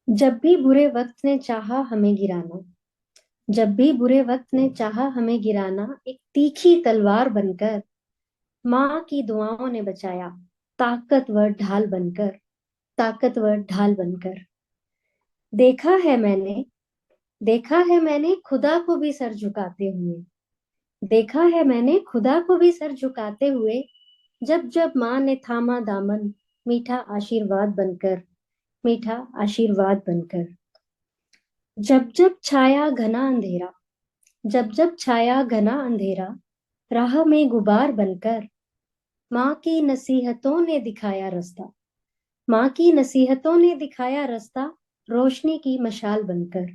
जब भी बुरे वक्त ने चाहा हमें गिराना, जब भी बुरे वक्त ने चाहा हमें गिराना, एक तीखी तलवार बनकर माँ की दुआओं ने बचाया, ताकतवर ढाल बनकर, ताकतवर ढाल बनकर। देखा है मैंने, देखा है मैंने खुदा को भी सर झुकाते हुए, देखा है मैंने खुदा को भी सर झुकाते हुए, जब जब माँ ने थामा दामन, मीठा आशीर्वाद बनकर, मीठा आशीर्वाद बनकर। जब जब छाया घना अंधेरा, जब जब छाया घना अंधेरा, राह में गुबार बनकर, माँ की नसीहतों ने दिखाया रास्ता, माँ की नसीहतों ने दिखाया रास्ता, रोशनी की मशाल बनकर,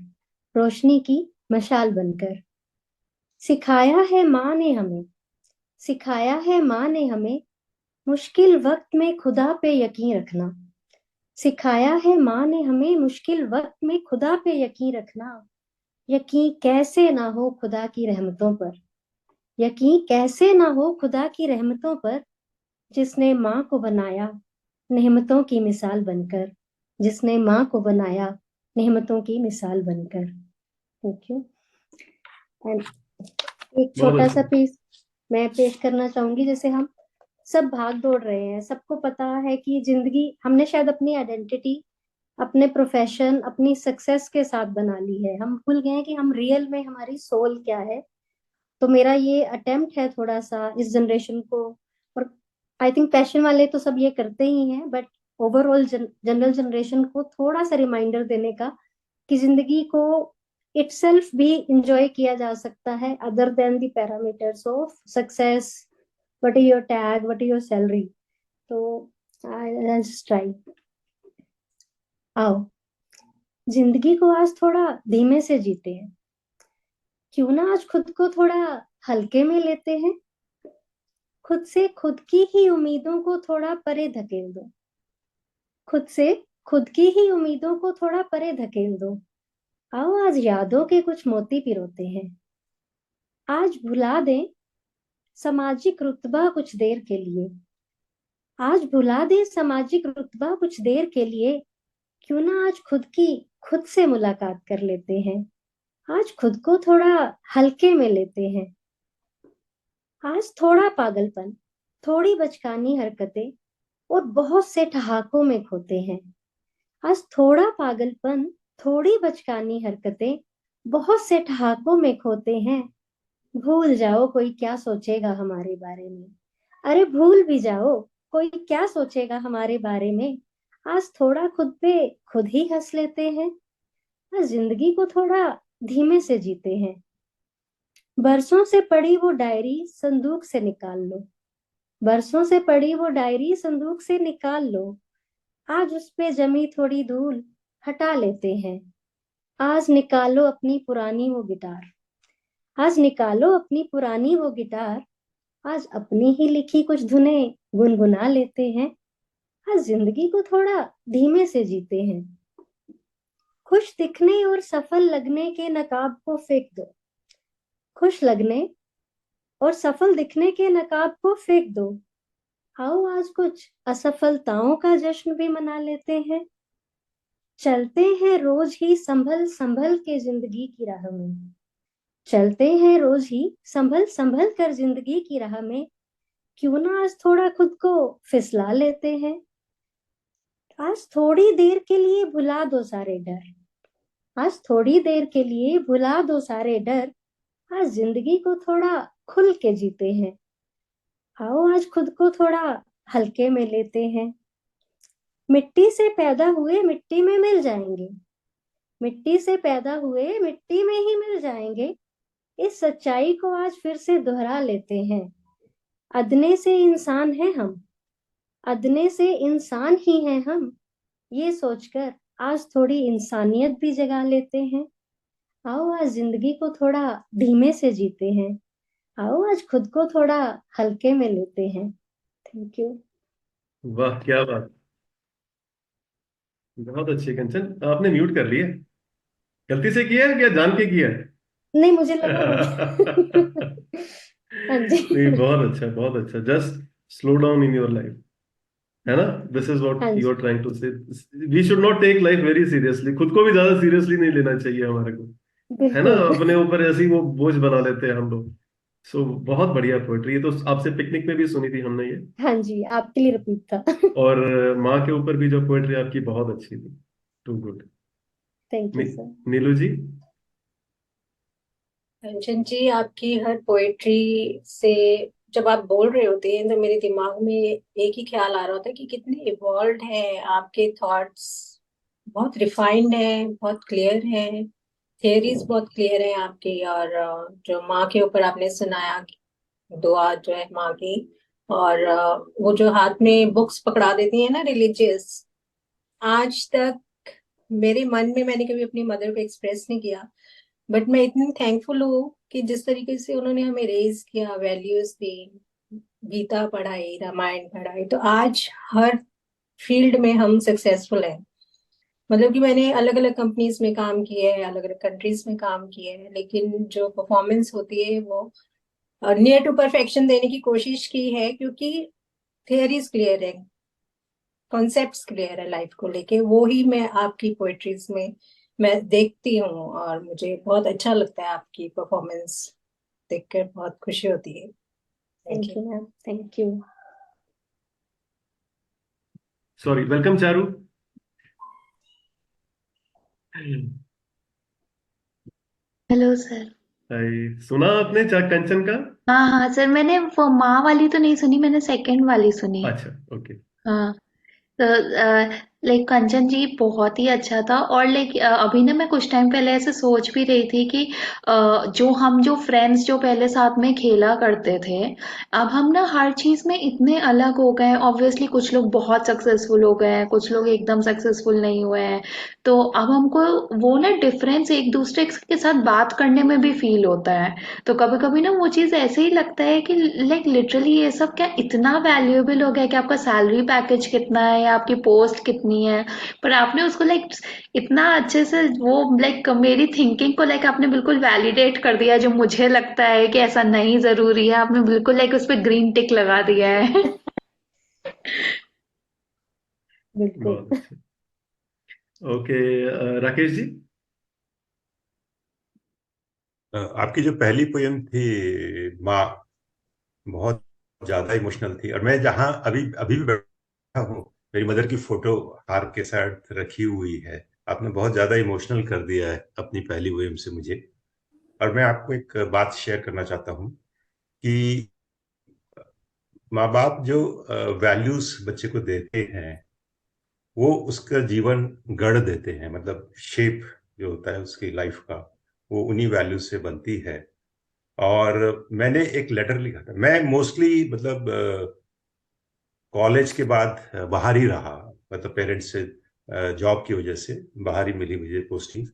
रोशनी की मशाल बनकर। सिखाया है माँ ने हमें, सिखाया है माँ ने हमें, मुश्किल वक्त में खुदा पे यकीन रखना। सिखाया है माँ ने हमें, मुश्किल वक्त में खुदा पे यकीन रखना। यकीन कैसे ना हो खुदा की रहमतों पर, यकीन कैसे ना हो खुदा की रहमतों पर, जिसने माँ को बनाया नेमतों की मिसाल बनकर, जिसने माँ को बनाया नेमतों की मिसाल बनकर। Thank you. एंड एक बहुत छोटा सा अच्छा। पीस मैं पेश करना चाहूंगी। जैसे हम सब भाग दौड़ रहे हैं, सबको पता है कि जिंदगी हमने शायद अपनी आइडेंटिटी अपने प्रोफेशन अपनी सक्सेस के साथ बना ली है, हम भूल गए हैं कि हम रियल में हमारी सोल क्या है। तो मेरा ये अटेम्प्ट है थोड़ा सा इस जनरेशन को, और आई थिंक पैशन वाले तो सब ये करते ही हैं, बट ओवरऑल जनरल जनरेशन को थोड़ा सा रिमाइंडर देने का कि जिंदगी को इटसेल्फ भी इंजॉय किया जा सकता है, other than the parameters of success, what is your tag, what is your salary. तो आई जस्ट ट्राई। आओ जिंदगी को आज थोड़ा धीमे से जीते हैं, क्यों ना आज खुद को थोड़ा हल्के में लेते हैं, खुद से खुद की ही उम्मीदों को थोड़ा परे धकेल दो, खुद से खुद की ही उम्मीदों को थोड़ा परे धकेल दो। आओ आज यादों के कुछ मोती पिरोते हैं, आज भुला दें सामाजिक रुतबा कुछ देर के लिए, आज भुला दें सामाजिक रुतबा कुछ देर के लिए, क्यों ना आज खुद से मुलाकात कर लेते हैं, आज खुद को थोड़ा हल्के में लेते हैं। आज थोड़ा पागलपन, थोड़ी बचकानी हरकतें और बहुत से ठहाकों में खोते हैं, आज थोड़ा पागलपन, थोड़ी बचकानी हरकतें बहुत से ठहाकों में खोते हैं। भूल जाओ कोई क्या सोचेगा हमारे बारे में, अरे भूल भी जाओ कोई क्या सोचेगा हमारे बारे में। आज थोड़ा खुद पे खुद ही हंस लेते हैं, आज जिंदगी को थोड़ा धीमे से जीते हैं। बरसों से पड़ी वो डायरी संदूक से निकाल लो, बरसों से पड़ी वो डायरी संदूक से निकाल लो, आज उस पे जमी थोड़ी धूल हटा लेते हैं। आज निकालो अपनी पुरानी वो गिटार, आज निकालो अपनी पुरानी वो गिटार, आज अपनी ही लिखी कुछ धुनें गुनगुना लेते हैं। आज जिंदगी को थोड़ा धीमे से जीते हैं। खुश दिखने और सफल लगने के नकाब को फेंक दो, खुश लगने और सफल दिखने के नकाब को फेंक दो। आओ आज कुछ असफलताओं का जश्न भी मना लेते हैं। चलते हैं रोज ही संभल संभल के जिंदगी की राह में, चलते हैं रोज ही संभल संभल कर जिंदगी की राह में, क्यों ना आज थोड़ा खुद को फिसला लेते हैं। आज थोड़ी देर के लिए भुला दो सारे डर, आज थोड़ी देर के लिए भुला दो सारे डर, आज जिंदगी को थोड़ा खुल के जीते हैं। आओ आज खुद को थोड़ा हल्के में लेते हैं। मिट्टी से पैदा हुए मिट्टी में मिल जाएंगे, मिट्टी से पैदा हुए मिट्टी में ही मिल जाएंगे, इस सच्चाई को आज फिर से दोहरा लेते हैं। अदने से इंसान है हम, अदने से इंसान ही हैं हम, ये सोचकर आज थोड़ी इंसानियत भी जगा लेते हैं। आओ आज जिंदगी को थोड़ा धीमे से जीते हैं, आओ आज खुद को थोड़ा हल्के में लेते हैं। Thank you. वाह क्या बात। बहुत अच्छी कंचन, आपने म्यूट कर लिया? गलती से किया है या जान के किया है? नहीं मुझे लगा मुझे हाँ जी। नहीं, बहुत अच्छा बहुत अच्छा। Just slow down in your life. है ना? दिस इज हाँ व्हाट यू आर जी, trying to say. We should not take life very seriously, खुद को भी ज्यादा सीरियसली नहीं लेना चाहिए हमारे को, है ना? बिल्कुल। अपने ऊपर ऐसी वो बोझ बना लेते हैं हम लोग। सो बहुत बढ़िया पोएट्री, ये तो आपसे पिकनिक में भी सुनी थी हमने ये। हाँ जी, आपके लिए रिपीट था। और माँ के ऊपर भी जो पोएट्री आपकी बहुत अच्छी थी। Too good. Thank you sir. Neelu ji. Kanchan ji, आपकी हर पोएट्री से जब आप बोल रहे होते हैं तो मेरे दिमाग में एक ही ख्याल आ रहा होता है कि कितने इवॉल्व है आपके थॉट्स। बहुत रिफाइंड है, बहुत क्लियर है, थियरीज बहुत क्लियर है आपकी। और जो माँ के ऊपर आपने सुनाया, दुआ जो है माँ की, और वो जो हाथ में बुक्स पकड़ा देती है ना, रिलीजियस। आज तक मेरे मन में मैंने कभी अपनी मदर को एक्सप्रेस नहीं किया, बट मैं इतनी थैंकफुल हूँ कि जिस तरीके से उन्होंने हमें रेज किया, वैल्यूज दी, गीता पढ़ाई, रामायण पढ़ाई, तो आज हर फील्ड में हम सक्सेसफुल हैं। मतलब कि मैंने अलग अलग कंपनीज में काम किया है, अलग अलग कंट्रीज में काम किया है, लेकिन जो परफॉर्मेंस होती है वो नियर टू परफेक्शन देने की कोशिश की है, क्योंकि थियरीज क्लियर है, कॉन्सेप्ट्स क्लियर है लाइफ को लेके। वो ही मैं आपकी पोएट्रीज में मैं देखती हूँ, और मुझे बहुत अच्छा लगता है आपकी परफॉर्मेंस देखकर, बहुत खुशी होती है। Thank thank you. You ma'am, thank you. Sorry, welcome Charu. Hello sir. Hi. सुना आपने कंचन का? हाँ हाँ सर, मैंने वो माँ वाली तो नहीं सुनी, मैंने सेकंड वाली सुनी। अच्छा, ओके। हाँ। तो लाइक कंचन जी बहुत ही अच्छा था। और लाइक अभी ना मैं कुछ टाइम पहले ऐसे सोच भी रही थी कि जो फ्रेंड्स जो पहले साथ में खेला करते थे, अब हम ना हर चीज में इतने अलग हो गए हैं। ऑब्वियसली कुछ लोग बहुत सक्सेसफुल हो गए हैं, कुछ लोग एकदम सक्सेसफुल नहीं हुए हैं। तो अब हमको वो ना डिफरेंस एक दूसरे के साथ बात करने में भी फील होता है। तो कभी कभी ना वो चीज ऐसे ही लगता है कि लाइक लिटरली ये सब क्या इतना वैल्यूएबल हो गया कि आपका सैलरी पैकेज कितना है या आपकी पोस्ट कितनी है, पर आपने उसको लाइक इतना अच्छे से वो लाइक मेरी थिंकिंग को लाइक आपने बिल्कुल वैलिडेट कर दिया। जो मुझे लगता है कि ऐसा नहीं जरूरी है, आपने बिल्कुल लाइक उस पर ग्रीन टिक लगा दिया है। बिल्कुल। बहुत अच्छे। ओके, राकेश जी। आपकी जो पहली पोयम थी माँ, बहुत ज्यादा इमोशनल थी। और मैं जहाँ अभी अभी भी बैठा हूँ, मेरी मदर की फोटो हार के साथ रखी हुई है। आपने बहुत ज्यादा इमोशनल कर दिया है अपनी पहली पोयम से मुझे। और मैं आपको एक बात शेयर करना चाहता हूँ कि माँ बाप जो वैल्यूज बच्चे को देते हैं, वो उसका जीवन गढ़ देते हैं। मतलब शेप जो होता है उसकी लाइफ का, वो उन्हीं वैल्यूज से बनती है। और मैंने एक लेटर लिखा था। मैं मोस्टली मतलब कॉलेज के बाद बाहर ही रहा, मतलब पेरेंट्स से जॉब की वजह से बाहर ही मिली मुझे पोस्टिंग।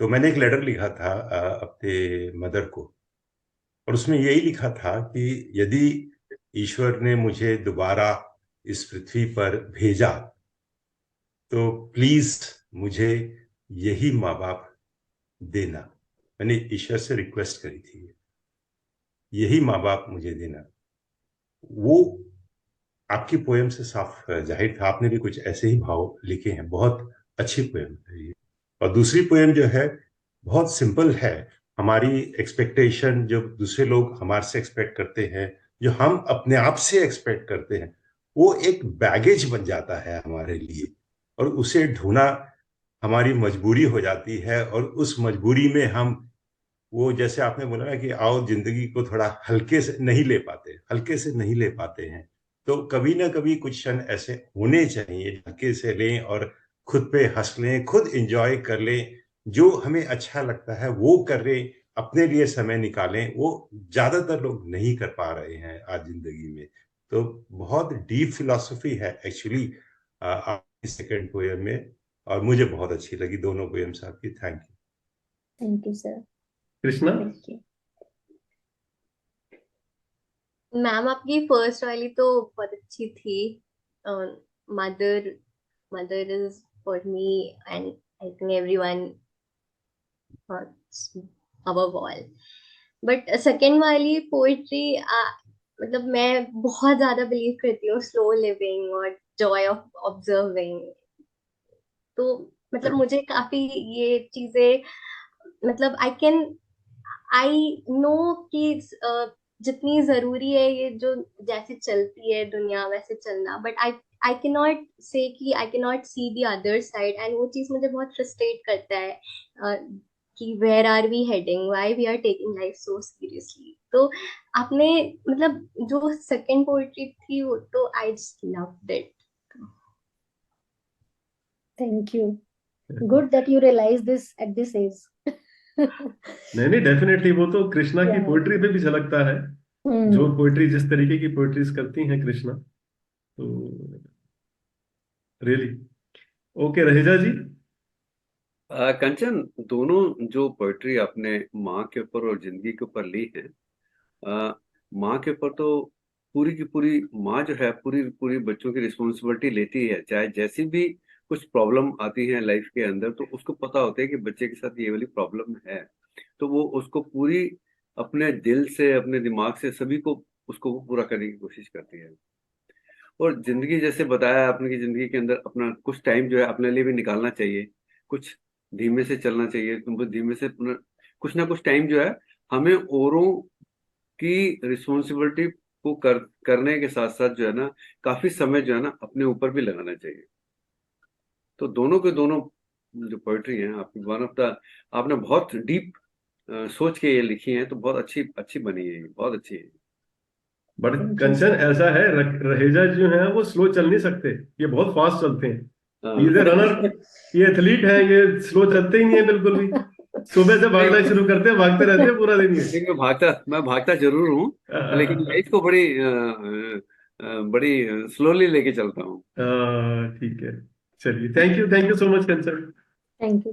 तो मैंने एक लेटर लिखा था अपने मदर को, और उसमें यही लिखा था कि यदि ईश्वर ने मुझे दोबारा इस पृथ्वी पर भेजा, तो प्लीज मुझे यही माँ बाप देना। मैंने ईश्वर से रिक्वेस्ट करी थी, यही माँ बाप मुझे देना। वो आपकी पोएम से साफ जाहिर था, आपने भी कुछ ऐसे ही भाव लिखे हैं। बहुत अच्छी पोएम है ये। और दूसरी पोएम जो है बहुत सिंपल है। हमारी एक्सपेक्टेशन जो दूसरे लोग हमारे से एक्सपेक्ट करते हैं, जो हम अपने आप से एक्सपेक्ट करते हैं, वो एक बैगेज बन जाता है हमारे लिए। और उसे ढूंढना हमारी मजबूरी हो जाती है। और उस मजबूरी में हम, वो जैसे आपने बोला ना कि आओ जिंदगी को थोड़ा हल्के से नहीं ले पाते, हल्के से नहीं ले पाते हैं। तो कभी ना कभी कुछ क्षण ऐसे होने चाहिए, हल्के से लें और खुद पे हंस लें, खुद एंजॉय कर लें, जो हमें अच्छा लगता है वो कर लें, अपने लिए समय निकालें। वो ज्यादातर लोग नहीं कर पा रहे हैं आज जिंदगी में। तो बहुत डीप फिलॉसफी है एक्चुअली आपकी सेकंड पोएम में। और मुझे बहुत अच्छी लगी दोनों पोएम्स आपकी। Thank you. Thank you sir. Krishna. Thank you. Ma'am आपकी फर्स्ट वाली तो बहुत अच्छी थी। Mother, mother is for me and I think everyone above all. But second वाली पोइट्री, मतलब मैं बहुत ज्यादा बिलीव करती हूँ स्लो लिविंग और joy of observing. तो मतलब मुझे काफी ये चीजें, मतलब आई नो कि जितनी जरूरी है ये जो जैसे चलती है दुनिया वैसे चलना, but I can not say that I can not see the other side, and वो चीज मुझे बहुत फ्रस्ट्रेट करता है कि where are we heading, why we are taking life so seriously. तो आपने मतलब जो सेकंड पोएट्री थी वो तो I just loved it. Thank you. Good that you realize this at this age. नहीं नहीं, डेफिनेटली वो तो कृष्णा की Yeah. पोइट्री पे भी झलकता है. जो पोइट्री, जिस तरीके की पोइट्रीज करती हैं कृष्णा, तो रियली. ओके, रहेजा जी. कंचन, दोनों जो पोइट्री आपने माँ के ऊपर और जिंदगी के ऊपर ली है, माँ के ऊपर तो पूरी की पूरी माँ जो है पूरी पूरी बच्चों की रिस्पॉन्सिबिलिटी लेती है. चाहे जैसी भी कुछ प्रॉब्लम आती है लाइफ के अंदर, तो उसको पता होता है कि बच्चे के साथ ये वाली प्रॉब्लम है, तो वो उसको पूरी अपने दिल से, अपने दिमाग से, सभी को उसको पूरा करने की कोशिश करती है. और जिंदगी जैसे बताया आपने कि जिंदगी के अंदर अपना कुछ टाइम जो है अपने लिए भी निकालना चाहिए, कुछ धीमे से चलना चाहिए, तुमको धीमे से कुछ ना कुछ टाइम जो है हमें औरों की रिस्पॉन्सिबिलिटी को करने के साथ साथ जो है ना, काफी समय जो है ना अपने ऊपर भी लगाना चाहिए. तो दोनों के दोनों जो पोइट्री है आपकी, वन ऑफ द, आपने बहुत डीप सोच के ये लिखी है, तो बहुत अच्छी अच्छी बनी है, बहुत अच्छी है. बट कंचन ऐसा है, रहेजा जो है वो स्लो चल नहीं सकते, ये बहुत फास्ट चलते हैं. ये रनर, ये एथलीट है, ये स्लो चलते ही नहीं है बिल्कुल भी. सुबह से भागना शुरू करते हैं, भागते रहते हैं पूरा दिन. ये मैं भागता जरूर हूँ, लेकिन लाइफ को बड़ी स्लोली लेके चलता हूँ. ठीक है, चलिए. Thank you so much Kanchan. Thank you.